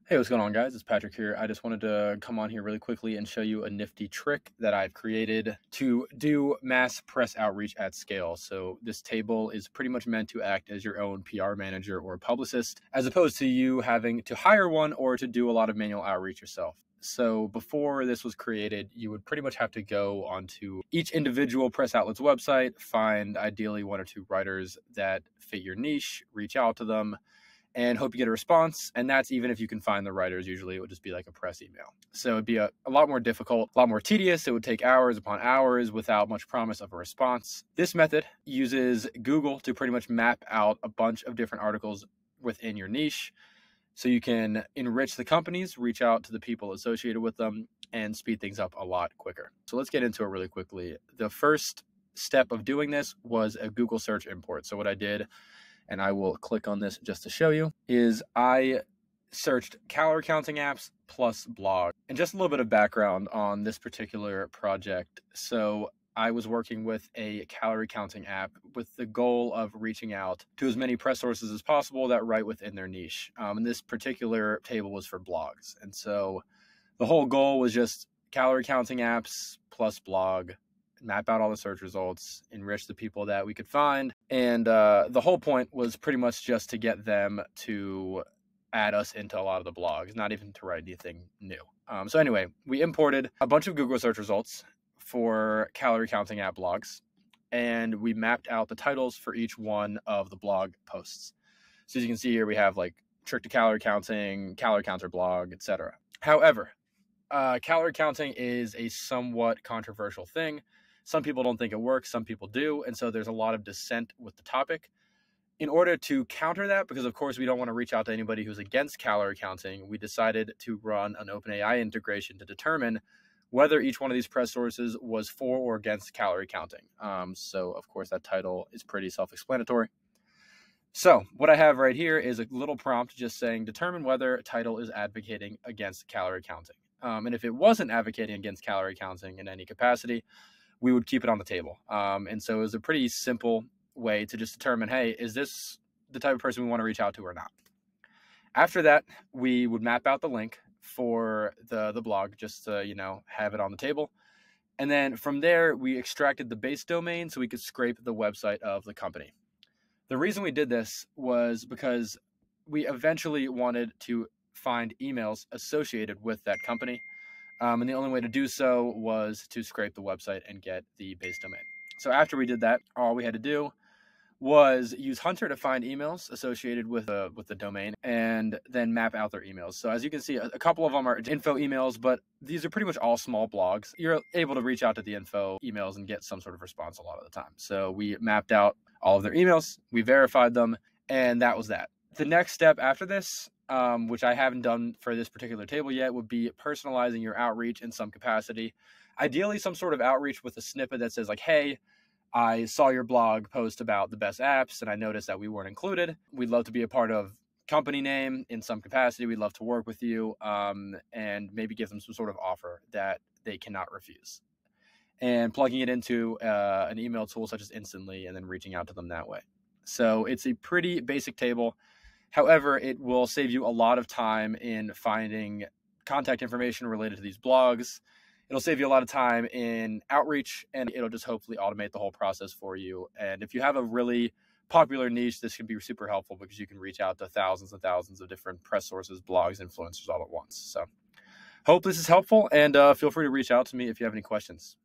Hey, what's going on, guys? It's Patrick here. I just wanted to come on here really quickly and show you a nifty trick that I've created to do mass press outreach at scale. So this table is pretty much meant to act as your own PR manager or publicist, as opposed to you having to hire one or to do a lot of manual outreach yourself. So before this was created, you would pretty much have to go onto each individual press outlet's website, find ideally one or two writers that fit your niche, reach out to them, and hope you get a response. And that's even if you can find the writers. Usually it would just be like a press email. So it'd be a lot more difficult, a lot more tedious. It would take hours upon hours without much promise of a response. This method uses Google to pretty much map out a bunch of different articles within your niche. So you can enrich the companies, reach out to the people associated with them, and speed things up a lot quicker. So let's get into it really quickly. The first step of doing this was a Google search import. So what I did, and I will click on this just to show you, is I searched calorie counting apps plus blog. And just a little bit of background on this particular project. So I was working with a calorie counting app with the goal of reaching out to as many press sources as possible that write within their niche. And this particular table was for blogs. And so the whole goal was just calorie counting apps plus blog, map out all the search results, enrich the people that we could find. And the whole point was pretty much just to get them to add us into a lot of the blogs, not even to write anything new. So anyway, we imported a bunch of Google search results for calorie counting app blogs, and we mapped out the titles for each one of the blog posts. So as you can see here, we have like trick to calorie counting, calorie counter blog, etc. However, calorie counting is a somewhat controversial thing. Some people don't think it works, some people do, and so there's a lot of dissent with the topic. In order to counter that, because of course we don't want to reach out to anybody who's against calorie counting, we decided to run an OpenAI integration to determine whether each one of these press sources was for or against calorie counting. So of course that title is pretty self-explanatory. So what I have right here is a little prompt just saying, determine whether a title is advocating against calorie counting. And if it wasn't advocating against calorie counting in any capacity, we would keep it on the table. And so it was a pretty simple way to just determine, hey, is this the type of person we want to reach out to or not? After that, we would map out the link for the blog just to, have it on the table. And then from there, we extracted the base domain so we could scrape the website of the company. The reason we did this was because we eventually wanted to find emails associated with that company. And the only way to do so was to scrape the website and get the base domain. So after we did that, all we had to do was use Hunter to find emails associated with the domain and then map out their emails. So as you can see, a couple of them are info emails, but these are pretty much all small blogs. You're able to reach out to the info emails and get some sort of response a lot of the time. So we mapped out all of their emails, we verified them, and that was that. The next step after this, which I haven't done for this particular table yet, would be personalizing your outreach in some capacity. Ideally, some sort of outreach with a snippet that says like, hey, I saw your blog post about the best apps and I noticed that we weren't included. We'd love to be a part of company name in some capacity. We'd love to work with you, and maybe give them some sort of offer that they cannot refuse. And plugging it into an email tool such as Instantly and then reaching out to them that way. So it's a pretty basic table. However, it will save you a lot of time in finding contact information related to these blogs. It'll save you a lot of time in outreach, and it'll just hopefully automate the whole process for you. And if you have a really popular niche, this can be super helpful because you can reach out to thousands and thousands of different press sources, blogs, influencers all at once. So hope this is helpful, and feel free to reach out to me if you have any questions.